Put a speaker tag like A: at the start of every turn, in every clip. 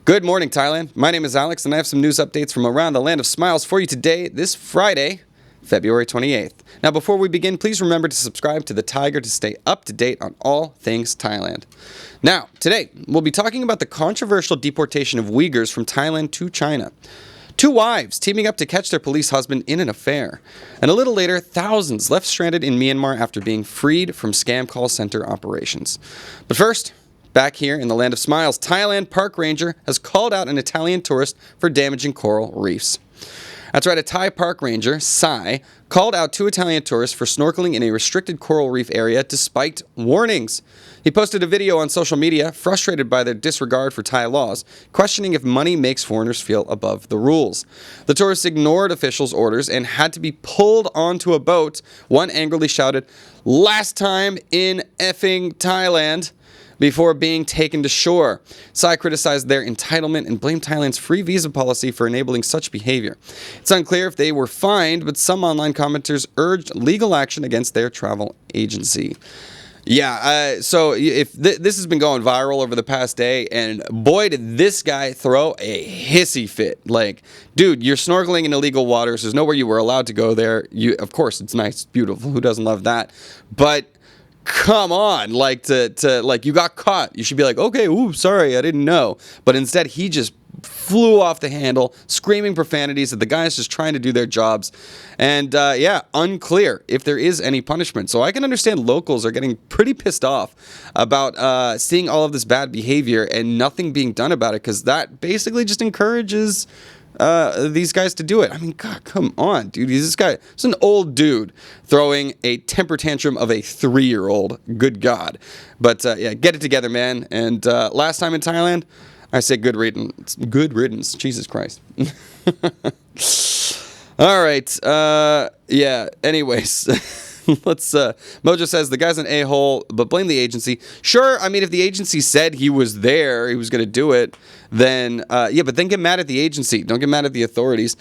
A: Good morning, Thailand. My name is Alex, and I have some news updates from around the land of smiles for you today, this Friday, February 28th. Now, before we begin, please remember to subscribe to the Thaiger to stay up to date on all things Thailand. Now, today, we'll be talking about the controversial deportation of Uyghurs from Thailand to China. Two wives teaming up to catch their police husband in an affair. And a little later, thousands left stranded in Myanmar after being freed from scam call center operations. But first, back here in the land of smiles, Thailand park ranger has called out an Italian tourist for damaging coral reefs. That's right, a Thai park ranger, Sai, called out two Italian tourists for snorkeling in a restricted coral reef area despite warnings. He posted a video on social media, frustrated by their disregard for Thai laws, questioning if money makes foreigners feel above the rules. The tourists ignored officials' orders and had to be pulled onto a boat. One angrily shouted, "Last time in effing Thailand," before being taken to shore. Sai criticized their entitlement and blamed Thailand's free visa policy for enabling such behavior. It's unclear if they were fined, but some online commenters urged legal action against their travel agency. Yeah, so if this has been going viral over the past day, and boy, did this guy throw a hissy fit. Like, dude, you're snorkeling in illegal waters. There's nowhere you were allowed to go there. Of course, it's nice, beautiful. Who doesn't love that? But come on, like you got caught. You should be like, okay, ooh, sorry, I didn't know. But instead, he just flew off the handle, screaming profanities that the guys just trying to do their jobs. And unclear if there is any punishment. So I can understand locals are getting pretty pissed off about seeing all of this bad behavior and nothing being done about it, because that basically just encourages these guys to do it. I mean, God, come on, dude. This guy is an old dude throwing a temper tantrum of a 3-year-old. Good God. But yeah, get it together, man. And last time in Thailand, I say good riddance. Good riddance. Jesus Christ. All right. Yeah. Anyways. Mojo says the guy's an a-hole, but blame the agency. Sure, I mean, if the agency said he was there, he was going to do it, then, yeah, but then get mad at the agency. Don't get mad at the authorities.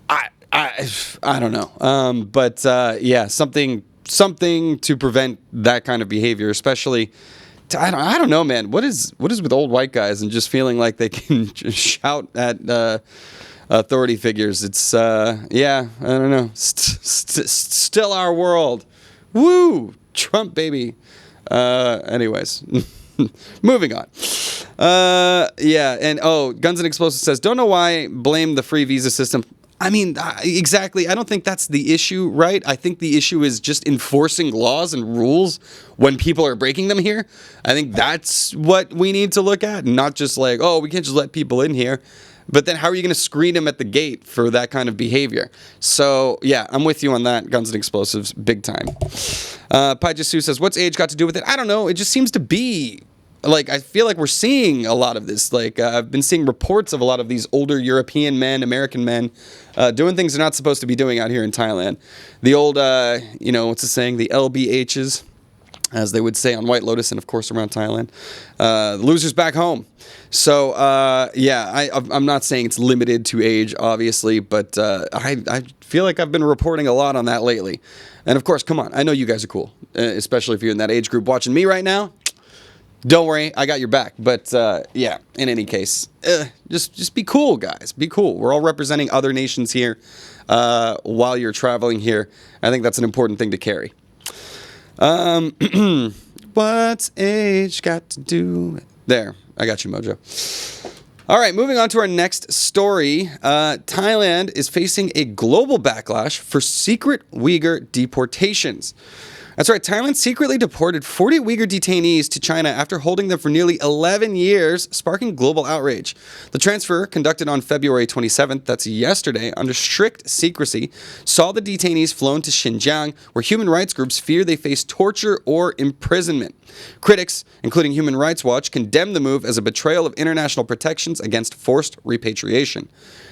A: I don't know. But yeah, something to prevent that kind of behavior, especially, I don't know, man. What is with old white guys and just feeling like they can just shout at authority figures? It's yeah, I don't know. Still our world. Woo, Trump baby. Anyways, moving on. Yeah, and Guns and Explosives says, don't know why blame the free visa system. I mean, exactly. I don't think that's the issue, right? I think the issue is just enforcing laws and rules when people are breaking them here. I think that's what we need to look at, not just like, oh, we can't just let people in here. But then how are you going to screen them at the gate for that kind of behavior? So, yeah, I'm with you on that, Guns and Explosives, big time. Pai Jesu says, what's age got to do with it? I don't know. It just seems to be, like, I feel like we're seeing a lot of this. Like, I've been seeing reports of a lot of these older European men, American men, doing things they're not supposed to be doing out here in Thailand. The old, what's the saying? The LBHs, as they would say on White Lotus and, of course, around Thailand. Losers back home. So, yeah, I'm not saying it's limited to age, obviously, but I feel like I've been reporting a lot on that lately. And, of course, come on, I know you guys are cool, especially if you're in that age group watching me right now. Don't worry, I got your back. But, yeah, in any case, just be cool, guys. Be cool. We're all representing other nations here while you're traveling here. I think that's an important thing to carry. What's age got to do with... There, I got you, Mojo. All right, moving on to our next story. Thailand is facing a global backlash for secret Uyghur deportations. That's right, Thailand secretly deported 40 Uyghur detainees to China after holding them for nearly 11 years, sparking global outrage. The transfer, conducted on February 27th, that's yesterday, under strict secrecy, saw the detainees flown to Xinjiang, where human rights groups fear they face torture or imprisonment. Critics, including Human Rights Watch, condemned the move as a betrayal of international protections against forced repatriation.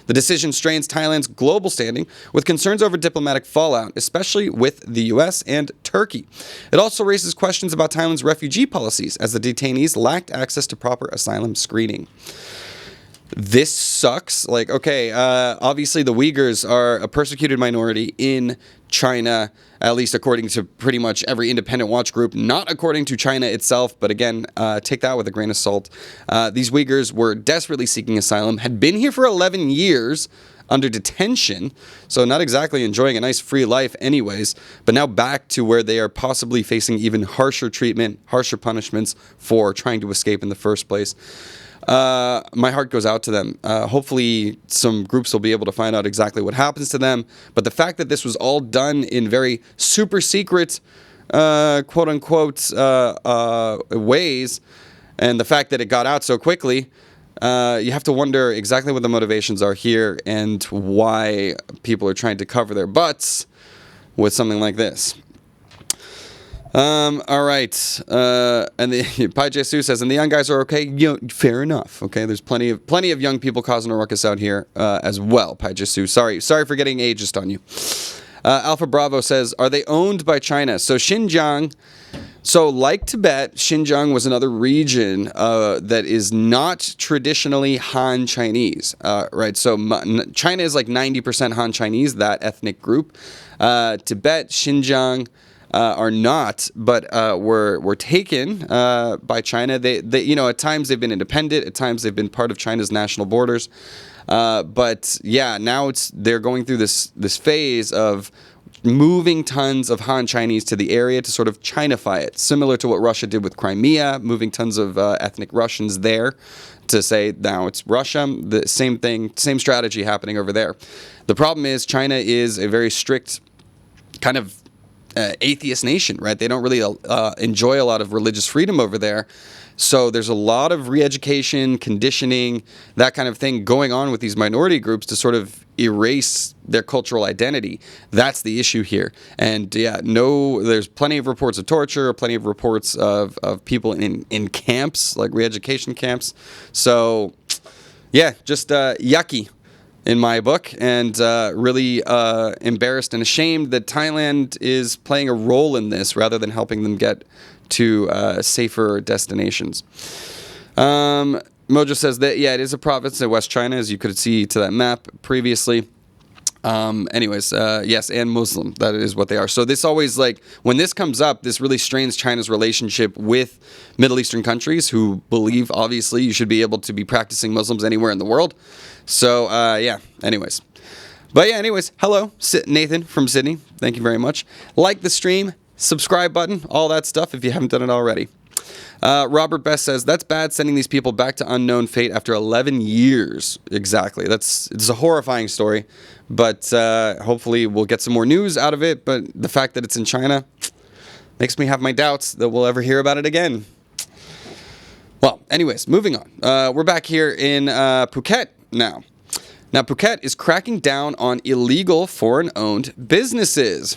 A: The decision strains Thailand's global standing, with concerns over diplomatic fallout, especially with the U.S. and Turkey. It also raises questions about Thailand's refugee policies, as the detainees lacked access to proper asylum screening. this sucks. Like, okay, obviously the Uyghurs are a persecuted minority in China, at least according to pretty much every independent watch group, not according to China itself. But again, take that with a grain of salt. These Uyghurs were desperately seeking asylum, had been here for 11 years under detention, so not exactly enjoying a nice free life anyways, but now back to where they are possibly facing even harsher treatment, harsher punishments for trying to escape in the first place. My heart goes out to them. Hopefully some groups will be able to find out exactly what happens to them. But the fact that this was all done in very super secret, quote unquote, ways, and the fact that it got out so quickly, you have to wonder exactly what the motivations are here and why people are trying to cover their butts with something like this. All right. And the Pai Jesus says, and the young guys are okay. You know, fair enough. Okay, there's plenty of young people causing a ruckus out here as well. Pai Jesus, sorry for getting ageist on you. Alpha Bravo says, are they owned by China? So Xinjiang. So like Tibet, Xinjiang was another region that is not traditionally Han Chinese, right? So China is like 90% Han Chinese, that ethnic group. Tibet, Xinjiang are not, but were taken by China. They at times they've been independent, at times they've been part of China's national borders. But yeah, now they're going through this phase of moving tons of Han Chinese to the area to sort of Chinify it, similar to what Russia did with Crimea, moving tons of ethnic Russians there to say now it's Russia. The same thing, same strategy happening over there. The problem is China is a very strict kind of atheist nation, right? They don't really enjoy a lot of religious freedom over there. So there's a lot of re-education, conditioning, that kind of thing going on with these minority groups to sort of erase their cultural identity. That's the issue here. And yeah, there's plenty of reports of torture, plenty of reports of people in camps, like re-education camps. So yeah, just yucky in my book, and really embarrassed and ashamed that Thailand is playing a role in this rather than helping them get to safer destinations. Mojo says that, yeah, it is a province in West China, as you could see to that map previously. Yes, and Muslim, that is what they are. So this always, like, when this comes up, this really strains China's relationship with Middle Eastern countries who believe, obviously, you should be able to be practicing Muslims anywhere in the world. So, anyways. But yeah, anyways, hello, Nathan from Sydney. Thank you very much. Like the stream, subscribe button, all that stuff if you haven't done it already. Robert Best says, that's bad, sending these people back to unknown fate after 11 years. Exactly. It's a horrifying story, but hopefully we'll get some more news out of it. But the fact that it's in China makes me have my doubts that we'll ever hear about it again. Well, anyways, moving on. We're back here in Phuket now. Now, Phuket is cracking down on illegal foreign-owned businesses.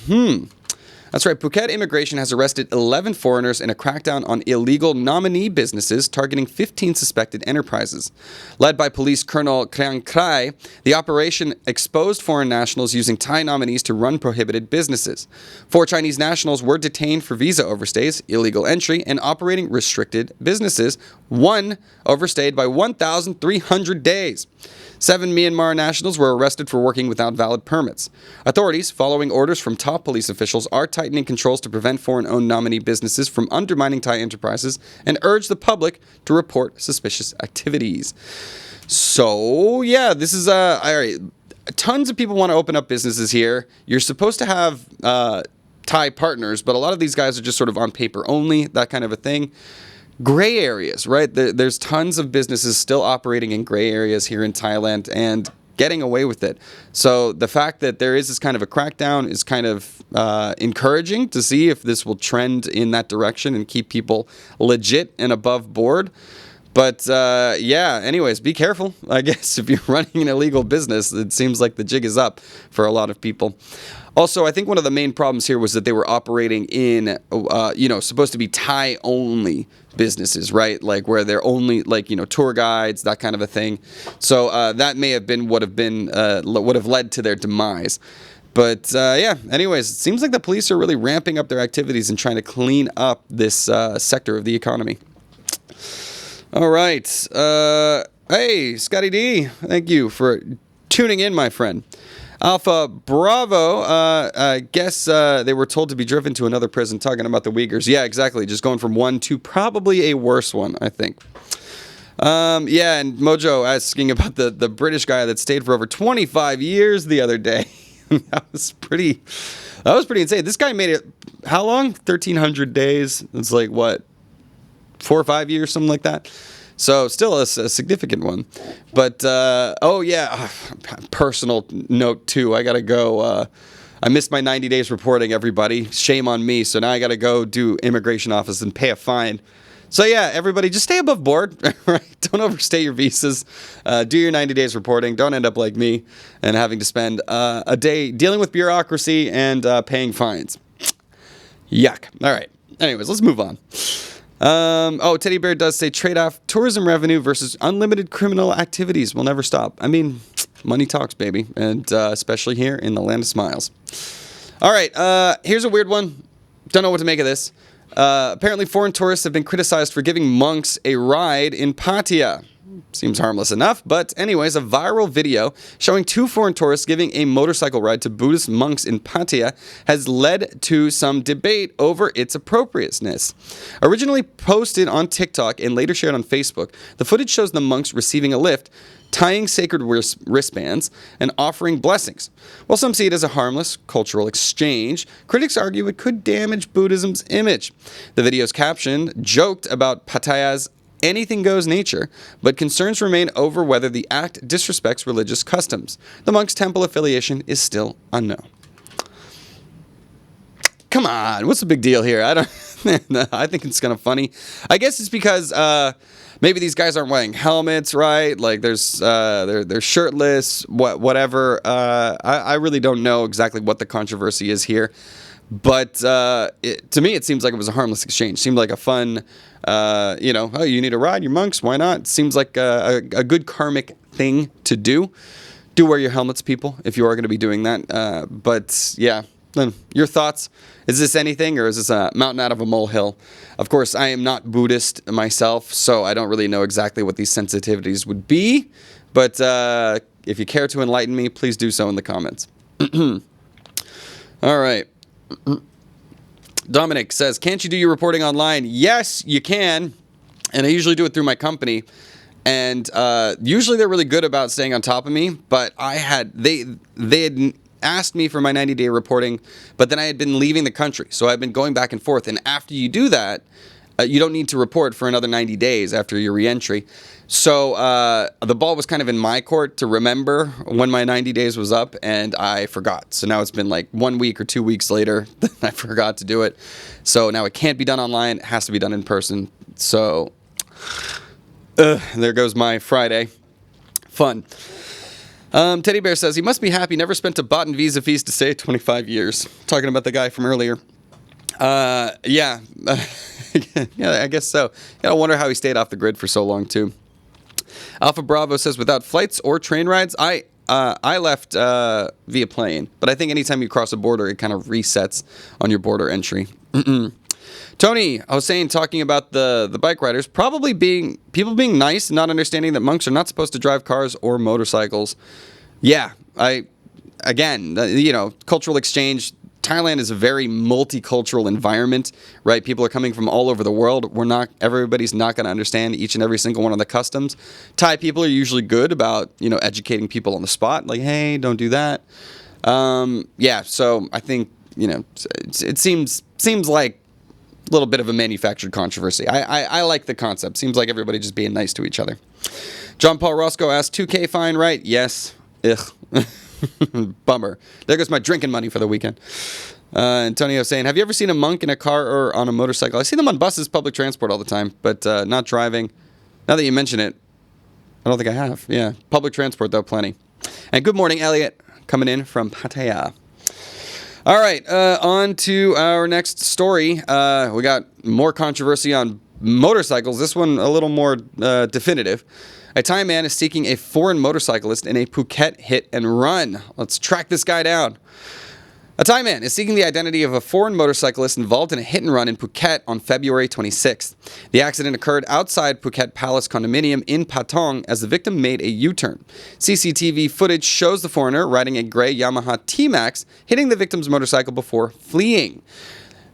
A: That's right, Phuket immigration has arrested 11 foreigners in a crackdown on illegal nominee businesses targeting 15 suspected enterprises. Led by Police Colonel Kriang Krai, the operation exposed foreign nationals using Thai nominees to run prohibited businesses. 4 Chinese nationals were detained for visa overstays, illegal entry, and operating restricted businesses. 1 overstayed by 1,300 days. 7 Myanmar nationals were arrested for working without valid permits. Authorities, following orders from top police officials, are tightening controls to prevent foreign-owned nominee businesses from undermining Thai enterprises and urge the public to report suspicious activities. So, yeah, this is all right. Tons of people want to open up businesses here. You're supposed to have Thai partners, but a lot of these guys are just sort of on paper only, that kind of a thing. Gray areas, right? There's tons of businesses still operating in gray areas here in Thailand and getting away with it. So the fact that there is this kind of a crackdown is kind of encouraging to see if this will trend in that direction and keep people legit and above board. But anyways, be careful, I guess. If you're running an illegal business, it seems like the jig is up for a lot of people. Also, I think one of the main problems here was that they were operating in, supposed to be Thai-only businesses, right? Like where they're only, tour guides, that kind of a thing. So that may have been would have led to their demise. But anyways, it seems like the police are really ramping up their activities and trying to clean up this sector of the economy. All right. Hey, Scotty D. Thank you for tuning in, my friend. Alpha Bravo, I guess they were told to be driven to another prison, talking about the Uyghurs. Yeah, exactly. Just going from one to probably a worse one, I think. Yeah, and Mojo asking about the British guy that stayed for over 25 years the other day. That was pretty insane. This guy made it, how long? 1,300 days. It's like, what, 4 or 5 years, something like that. So still a significant one. But, oh yeah, personal note too. I got to go. I missed my 90 days reporting, everybody. Shame on me. So now I got to go do immigration office and pay a fine. So yeah, everybody just stay above board, right? Don't overstay your visas. Do your 90 days reporting. Don't end up like me and having to spend a day dealing with bureaucracy and paying fines. Yuck. All right. Anyways, let's move on. Oh, Teddy Bear does say trade-off tourism revenue versus unlimited criminal activities will never stop. I mean, money talks, baby, and especially here in the land of smiles. All right, here's a weird one. Don't know what to make of this. Apparently, foreign tourists have been criticized for giving monks a ride in Pattaya. Seems harmless enough, but anyways, a viral video showing 2 foreign tourists giving a motorcycle ride to Buddhist monks in Pattaya has led to some debate over its appropriateness. Originally posted on TikTok and later shared on Facebook, the footage shows the monks receiving a lift, tying sacred wristbands, and offering blessings. While some see it as a harmless cultural exchange, critics argue it could damage Buddhism's image. The video's caption joked about Pattaya's anything goes nature, but concerns remain over whether the act disrespects religious customs. The monk's temple affiliation is still unknown. Come on, what's the big deal here? I think it's kind of funny. I guess it's because maybe these guys aren't wearing helmets, right? Like they're shirtless, whatever. I really don't know exactly what the controversy is here. But to me, it seems like it was a harmless exchange. Seemed like a fun, oh, you need a ride, you're monks, why not? Seems like a good karmic thing to do. Do wear your helmets, people, if you are going to be doing that. But yeah, your thoughts? Is this anything, or is this a mountain out of a molehill? Of course, I am not Buddhist myself, so I don't really know exactly what these sensitivities would be. But if you care to enlighten me, please do so in the comments. All right. Dominic says, can't you do your reporting online? Yes, you can. And I usually do it through my company. And usually they're really good about staying on top of me. But they had asked me for my 90-day reporting, but then I had been leaving the country. So I've been going back and forth. And after you do that, you don't need to report for another 90 days after your reentry. So the ball was kind of in my court to remember when my 90 days was up, and I forgot. So now it's been like 1 week or 2 weeks later that I forgot to do it. So now it can't be done online. It has to be done in person. So there goes my Friday. Fun. Teddy Bear says, he must be happy, never spent a baht in visa fees to stay 25 years. Talking about the guy from earlier. Yeah. Yeah, I guess so. I wonder how he stayed off the grid for so long, too. Alpha Bravo says, without flights or train rides, I left via plane. But I think anytime you cross a border, it kind of resets on your border entry. Tony Hossein talking about the bike riders, probably people being nice and not understanding that monks are not supposed to drive cars or motorcycles. Yeah, cultural exchange. Thailand is a very multicultural environment, right? People are coming from all over the world. Everybody's not going to understand each and every single one of the customs. Thai people are usually good about, educating people on the spot. Like, hey, don't do that. Yeah, so I think, it seems like a little bit of a manufactured controversy. I like the concept. Seems like everybody just being nice to each other. John Paul Roscoe asked, 2K fine, right? Yes. Ugh. Bummer. There goes my drinking money for the weekend. Antonio saying, have you ever seen a monk in a car or on a motorcycle? I see them on buses, public transport all the time, but not driving. Now that you mention it, I don't think I have. Yeah, public transport though, plenty. And good morning, Elliot, coming in from Pattaya. All right, on to our next story. We got more controversy on motorcycles. This one a little more definitive. A Thai man is seeking a foreign motorcyclist in a Phuket hit and run. Let's track this guy down. A Thai man is seeking the identity of a foreign motorcyclist involved in a hit-and-run in Phuket on February 26th. The accident occurred outside Phuket Palace condominium in Patong as the victim made a U-turn. CCTV footage shows the foreigner riding a gray Yamaha T-Max hitting the victim's motorcycle before fleeing.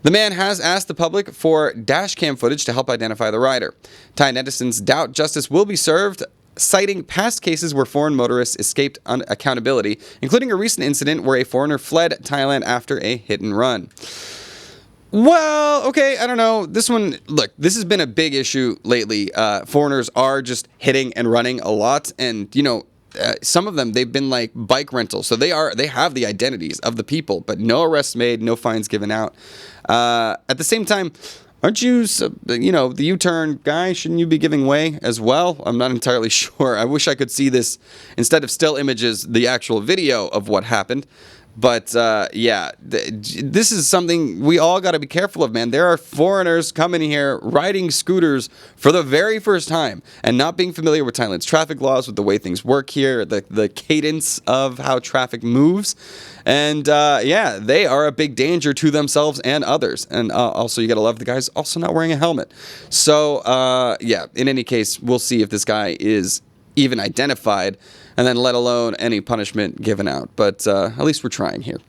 A: The man has asked the public for dashcam footage to help identify the rider. Thai netizens doubt justice will be served, citing past cases where foreign motorists escaped accountability, including a recent incident where a foreigner fled Thailand after a hit and run. Well, okay, I don't know. This one, look, this has been a big issue lately. Foreigners are just hitting and running a lot, and, some of them, they've been like bike rentals. So they have the identities of the people, but no arrests made, no fines given out. At the same time, aren't you, the U-turn guy, shouldn't you be giving way as well? I'm not entirely sure. I wish I could see this, instead of still images, the actual video of what happened. But, this is something we all got to be careful of, man. There are foreigners coming here riding scooters for the very first time and not being familiar with Thailand's traffic laws, with the way things work here, the cadence of how traffic moves. And, they are a big danger to themselves and others. And also, you got to love the guy's also not wearing a helmet. So, in any case, we'll see if this guy is even identified, and then let alone any punishment given out. But at least we're trying here.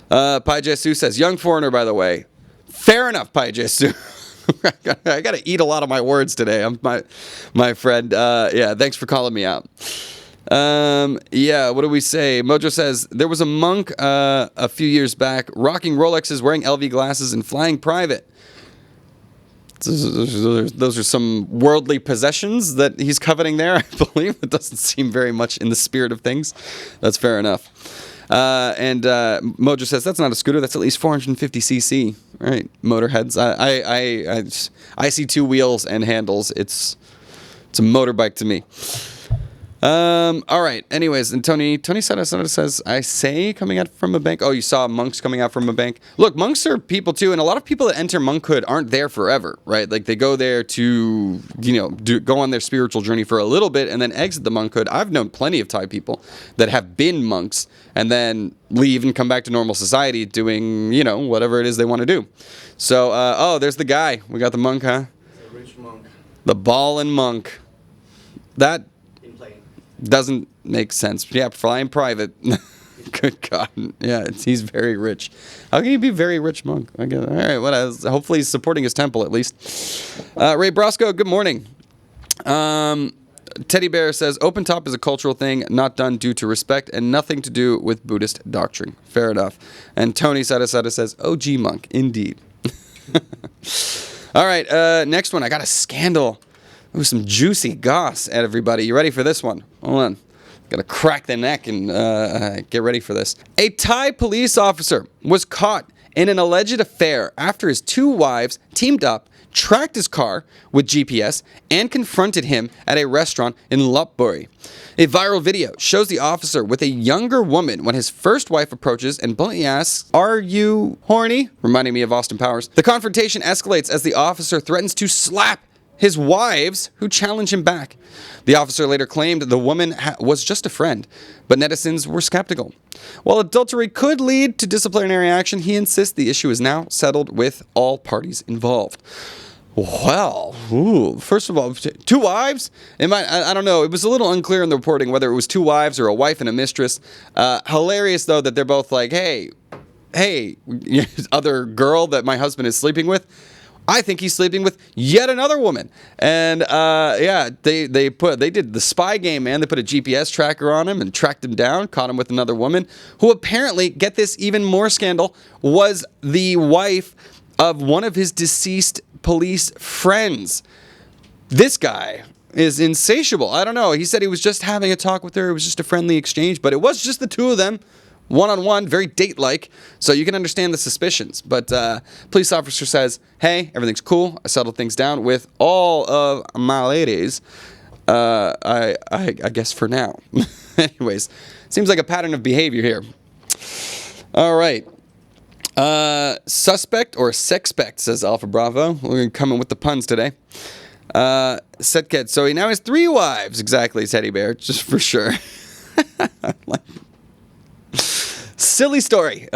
A: Pai Jesu says, young foreigner, by the way. Fair enough, Pai Jesu. I got to eat a lot of my words today. I'm my friend. Thanks for calling me out. What do we say? Mojo says, there was a monk a few years back rocking Rolexes, wearing LV glasses, and flying private. Those are some worldly possessions that he's coveting there, I believe. It doesn't seem very much in the spirit of things. That's fair enough. Mojo says, that's not a scooter, that's at least 450cc. Right, motorheads. I see two wheels and handles. It's a motorbike to me. All right. Anyways, and Tony says, I say coming out from a bank. Oh, you saw monks coming out from a bank. Look, monks are people too, and a lot of people that enter monkhood aren't there forever, right? Like they go there to, go on their spiritual journey for a little bit and then exit the monkhood. I've known plenty of Thai people that have been monks and then leave and come back to normal society doing, whatever it is they want to do. So, there's the guy. We got the monk, huh?
B: The rich monk.
A: The ballin' monk. That doesn't make sense. Yeah, flying private. Good God. Yeah, he's very rich. How can he be a very rich monk? I guess. All right, what else? Hopefully he's supporting his temple at least. Ray Brosco, good morning. Teddy Bear says, open top is a cultural thing, not done due to respect, and nothing to do with Buddhist doctrine. Fair enough. And Tony Sada says, OG monk, indeed. All right, next one. I got a scandal. Ooh, some juicy goss at everybody. You ready for this one? Hold on. Gotta crack the neck and get ready for this. A Thai police officer was caught in an alleged affair after his two wives teamed up, tracked his car with GPS, and confronted him at a restaurant in Lopburi. A viral video shows the officer with a younger woman when his first wife approaches and bluntly asks, "Are you horny?" Reminding me of Austin Powers. The confrontation escalates as the officer threatens to slap his wives, who challenge him back. The officer later claimed the woman was just a friend, but netizens were skeptical. While adultery could lead to disciplinary action, he insists the issue is now settled with all parties involved. Well, first of all, two wives? I don't know. It was a little unclear in the reporting whether it was two wives or a wife and a mistress. Hilarious, though, that they're both like, hey, other girl that my husband is sleeping with, I think he's sleeping with yet another woman. And they did the spy game, man. They put a GPS tracker on him and tracked him down, caught him with another woman who apparently, get this, even more scandal, was the wife of one of his deceased police friends. This guy is insatiable. I don't know. He said he was just having a talk with her. It was just a friendly exchange, but it was just the two of them. One-on-one, very date-like, so you can understand the suspicions. But police officer says, hey, everything's cool. I settled things down with all of my ladies. I guess for now. Anyways, seems like a pattern of behavior here. All right. Suspect or sexpect, says Alpha Bravo. We're coming with the puns today. Setket, so he now has 3 wives. Exactly, Teddy Bear, just for sure. silly story.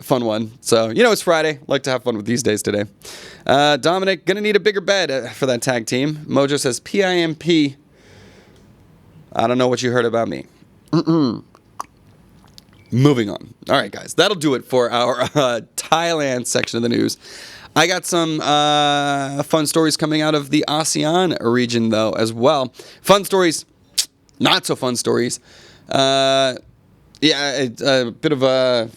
A: Fun one. So, it's Friday. Like to have fun with these days today. Dominic, gonna need a bigger bed for that tag team. Mojo says, PIMP. I don't know what you heard about me. Moving on. All right, guys. That'll do it for our Thailand section of the news. I got some fun stories coming out of the ASEAN region, though, as well. Fun stories, not so fun stories. A bit of a...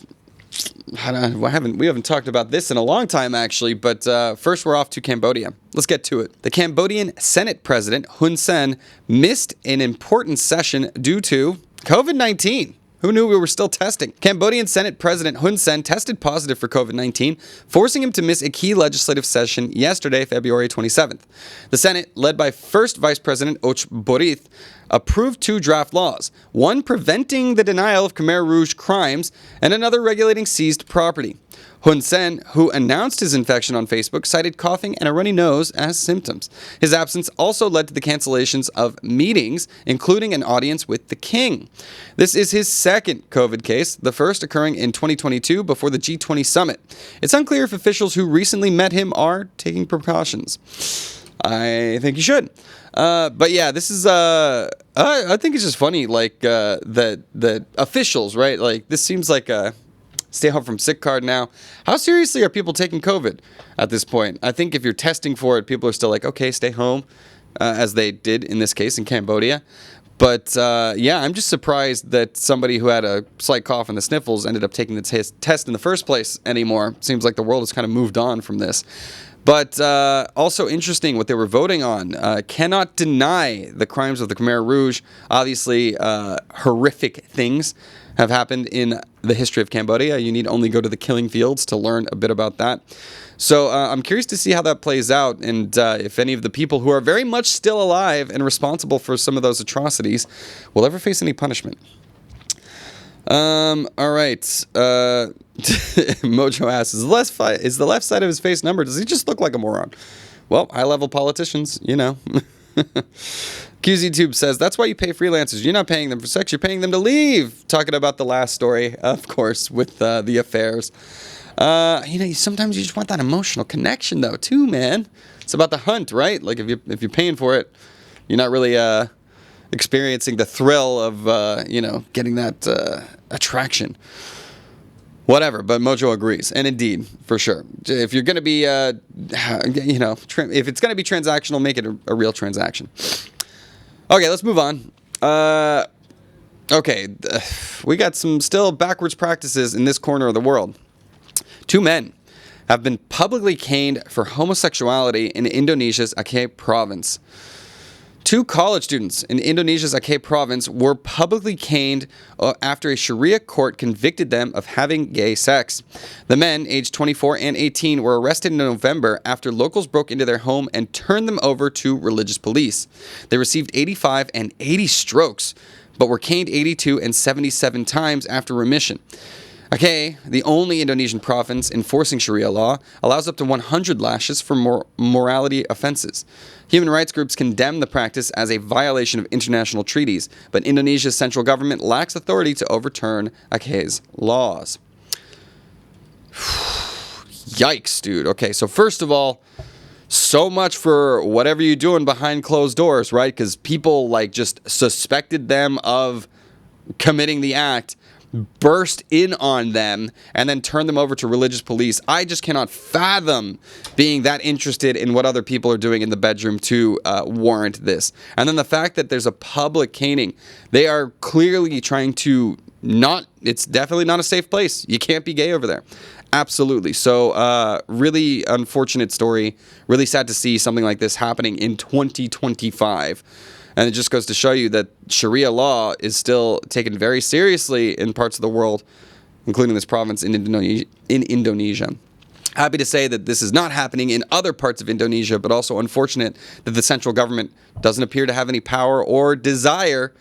A: we haven't talked about this in a long time, actually, but first we're off to Cambodia. Let's get to it. The Cambodian Senate President, Hun Sen, missed an important session due to COVID-19. Who knew we were still testing? Cambodian Senate President Hun Sen tested positive for COVID-19, forcing him to miss a key legislative session yesterday, February 27th. The Senate, led by First Vice President Och Borith, approved 2 draft laws, one preventing the denial of Khmer Rouge crimes and another regulating seized property. Hun Sen, who announced his infection on Facebook, cited coughing and a runny nose as symptoms. His absence also led to the cancellations of meetings, including an audience with the king. This is his second COVID case, the first occurring in 2022 before the G20 summit. It's unclear if officials who recently met him are taking precautions. I think you should. But yeah, this is, I think it's just funny, like, that officials, right? Like, this seems like a stay home from sick card now. How seriously are people taking COVID at this point? I think if you're testing for it, people are still like, okay, stay home, as they did in this case in Cambodia. But I'm just surprised that somebody who had a slight cough and the sniffles ended up taking the test in the first place anymore. Seems like the world has kind of moved on from this. But also interesting what they were voting on. Cannot deny the crimes of the Khmer Rouge. Obviously, horrific things have happened in the history of Cambodia. You need only go to the killing fields to learn a bit about that. So I'm curious to see how that plays out, and if any of the people who are very much still alive and responsible for some of those atrocities will ever face any punishment. All right. Mojo asks, is the left side of his face numbered? Does he just look like a moron? Well, high-level politicians, QZTube says, that's why you pay freelancers. You're not paying them for sex, you're paying them to leave. Talking about the last story, of course, with the affairs. Sometimes you just want that emotional connection, though, too, man. It's about the hunt, right? Like, if you're paying for it, you're not really experiencing the thrill of, getting that attraction. Whatever, but Mojo agrees. And indeed, for sure. If you're going to be, if it's going to be transactional, make it a real transaction. Okay, let's move on. We got some still backwards practices in this corner of the world. 2 men have been publicly caned for homosexuality in Indonesia's Aceh province. 2 college students in Indonesia's Aceh province were publicly caned after a Sharia court convicted them of having gay sex. The men, aged 24 and 18, were arrested in November after locals broke into their home and turned them over to religious police. They received 85 and 80 strokes, but were caned 82 and 77 times after remission. Aceh, the only Indonesian province enforcing Sharia law, allows up to 100 lashes for morality offenses. Human rights groups condemn the practice as a violation of international treaties, but Indonesia's central government lacks authority to overturn Aceh's laws. Yikes, dude. Okay, so first of all, so much for whatever you're doing behind closed doors, right? Because people, just suspected them of committing the act, burst in on them, and then turn them over to religious police. I just cannot fathom being that interested in what other people are doing in the bedroom to warrant this. And then the fact that there's a public caning, they are clearly trying to it's definitely not a safe place. You can't be gay over there. Absolutely. So really unfortunate story. Really sad to see something like this happening in 2025. And it just goes to show you that Sharia law is still taken very seriously in parts of the world, including this province in Indonesia. Happy to say that this is not happening in other parts of Indonesia, but also unfortunate that the central government doesn't appear to have any power or desire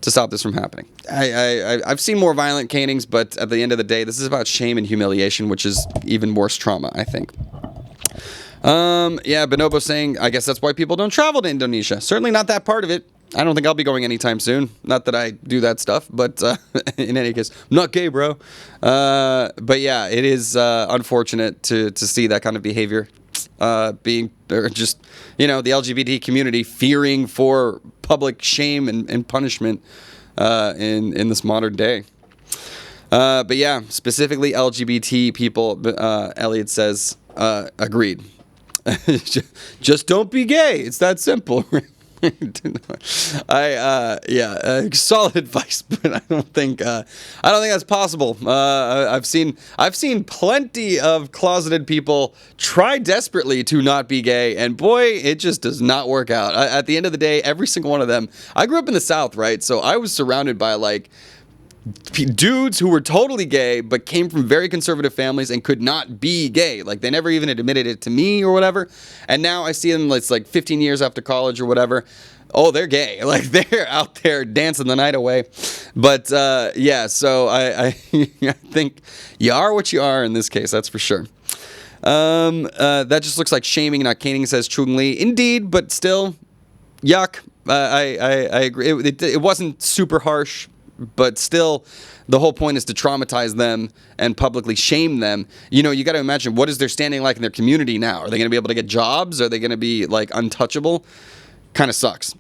A: to stop this from happening. I've seen more violent canings, but at the end of the day, this is about shame and humiliation, which is even worse trauma, I think. Bonobo saying, I guess that's why people don't travel to Indonesia. Certainly not that part of it. I don't think I'll be going anytime soon. Not that I do that stuff, but in any case, I'm not gay, bro. But yeah, it is unfortunate to see that kind of behavior being, or just, the LGBT community fearing for public shame and punishment in this modern day. But yeah, specifically LGBT people, Elliot says, agreed. Just don't be gay. It's that simple. Solid advice, but I don't think that's possible. I've seen plenty of closeted people try desperately to not be gay, and boy, it just does not work out. At the end of the day, every single one of them. I grew up in the South, right? So I was surrounded by like dudes who were totally gay but came from very conservative families and could not be gay. Like, they never even admitted it to me or whatever. And now I see them, it's like 15 years after college or whatever. Oh, they're gay. Like, they're out there dancing the night away. But so I think you are what you are in this case, that's for sure. That just looks like shaming, not caning, says Chung Lee. Indeed, but still, yuck. I agree. It wasn't super harsh. But still, the whole point is to traumatize them and publicly shame them. You got to imagine, what is their standing like in their community now? Are they going to be able to get jobs? Are they going to be, like, untouchable? Kind of sucks.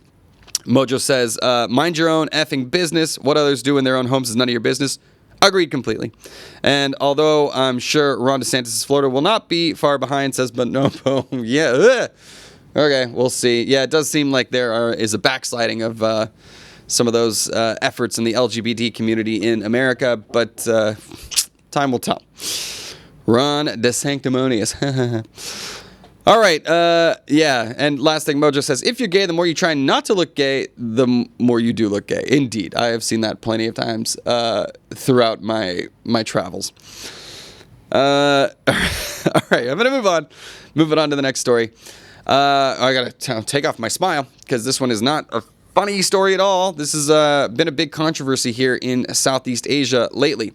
A: Mojo says, mind your own effing business. What others do in their own homes is none of your business. Agreed completely. And although I'm sure Ron DeSantis' Florida will not be far behind, says, but no, yeah. Ugh. Okay, we'll see. Yeah, it does seem like there is a backsliding of some of those efforts in the LGBT community in America, but time will tell. Ron DeSanctimonious. All right, and last thing, Mojo says, if you're gay, the more you try not to look gay, the more you do look gay. Indeed, I have seen that plenty of times throughout my travels. All right, I'm going to move on. Moving on to the next story. I got to take off my smile, because this one is not a funny story at all. This has been a big controversy here in Southeast Asia lately.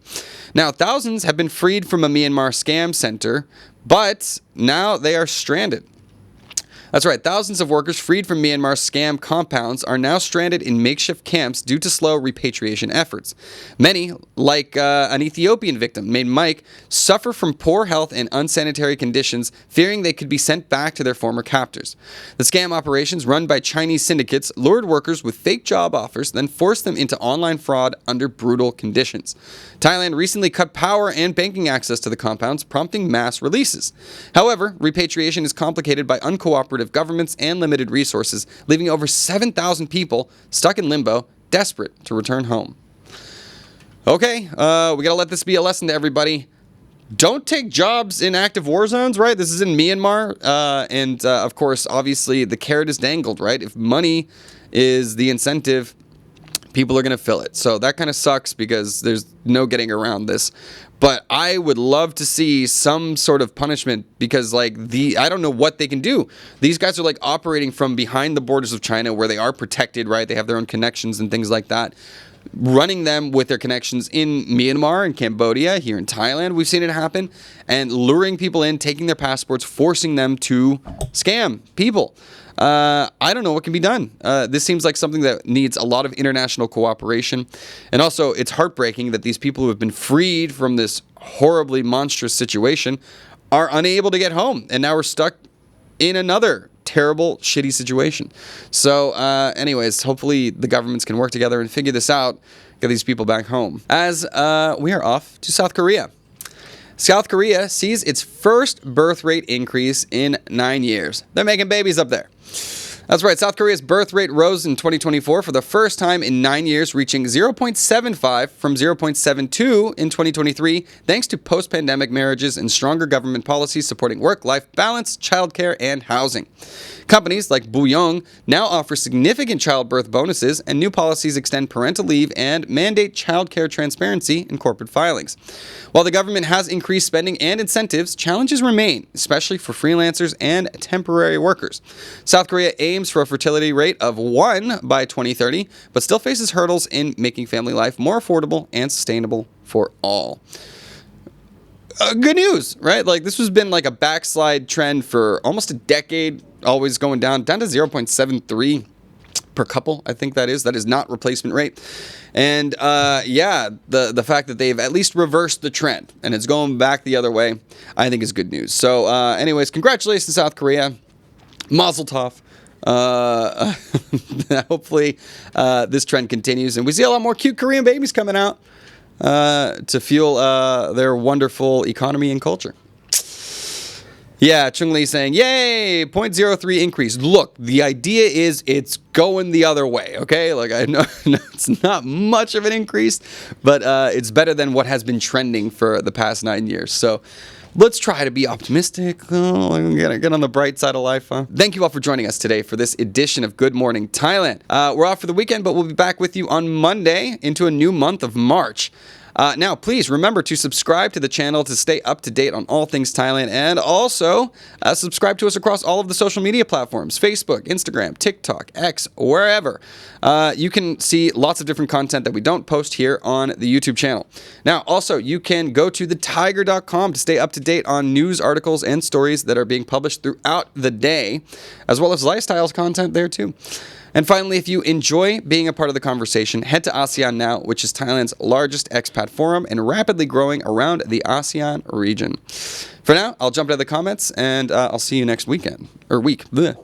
A: Now, thousands have been freed from a Myanmar scam center, but now they are stranded. That's right, thousands of workers freed from Myanmar's scam compounds are now stranded in makeshift camps due to slow repatriation efforts. Many, like an Ethiopian victim named Mike, suffer from poor health and unsanitary conditions, fearing they could be sent back to their former captors. The scam operations, run by Chinese syndicates, lured workers with fake job offers, then forced them into online fraud under brutal conditions. Thailand recently cut power and banking access to the compounds, prompting mass releases. However, repatriation is complicated by uncooperative governments and limited resources, leaving over 7,000 people stuck in limbo, desperate to return home. Okay, we gotta let this be a lesson to everybody. Don't take jobs in active war zones, right? This is in Myanmar, and of course, obviously, the carrot is dangled, right? If money is the incentive, people are going to fill it. So that kind of sucks because there's no getting around this. But I would love to see some sort of punishment because, I don't know what they can do. These guys are, operating from behind the borders of China where they are protected, right? They have their own connections and things like that. Running them with their connections in Myanmar and Cambodia, here in Thailand, we've seen it happen. And luring people in, taking their passports, forcing them to scam people. I don't know what can be done. This seems like something that needs a lot of international cooperation. And also, it's heartbreaking that these people who have been freed from this horribly monstrous situation are unable to get home. And now we're stuck in another terrible, shitty situation. So, anyways, hopefully the governments can work together and figure this out, get these people back home. As we are off to South Korea. South Korea sees its first birth rate increase in 9 years. They're making babies up there. That's right, South Korea's birth rate rose in 2024 for the first time in 9 years, reaching 0.75 from 0.72 in 2023, thanks to post-pandemic marriages and stronger government policies supporting work-life balance, childcare, and housing. Companies like Buyong now offer significant childbirth bonuses, and new policies extend parental leave and mandate childcare transparency in corporate filings. While the government has increased spending and incentives, challenges remain, especially for freelancers and temporary workers. South Korea aims for a fertility rate of 1 by 2030, but still faces hurdles in making family life more affordable and sustainable for all. Good news, right? This has been a backslide trend for almost a decade, always going down to 0.73 per couple, I think that is. That is not replacement rate. And the fact that they've at least reversed the trend and it's going back the other way, I think is good news. So anyways, congratulations, South Korea. Mazel tov. Hopefully this trend continues and we see a lot more cute Korean babies coming out to fuel their wonderful economy and culture. Yeah, Chung Lee saying, yay, 0.03 increase. Look, the idea is it's going the other way, okay? Like, I know it's not much of an increase, but it's better than what has been trending for the past 9 years. So let's try to be optimistic. Get on the bright side of life, huh? Thank you all for joining us today for this edition of Good Morning Thailand. We're off for the weekend, but we'll be back with you on Monday into a new month of March. Now, please remember to subscribe to the channel to stay up to date on all things Thailand, and also subscribe to us across all of the social media platforms, Facebook, Instagram, TikTok, X, wherever. You can see lots of different content that we don't post here on the YouTube channel. Now, also, you can go to thetiger.com to stay up to date on news articles and stories that are being published throughout the day, as well as lifestyles content there too. And finally, if you enjoy being a part of the conversation, head to ASEAN Now, which is Thailand's largest expat forum and rapidly growing around the ASEAN region. For now, I'll jump into the comments and I'll see you next weekend. Or week. Bleh.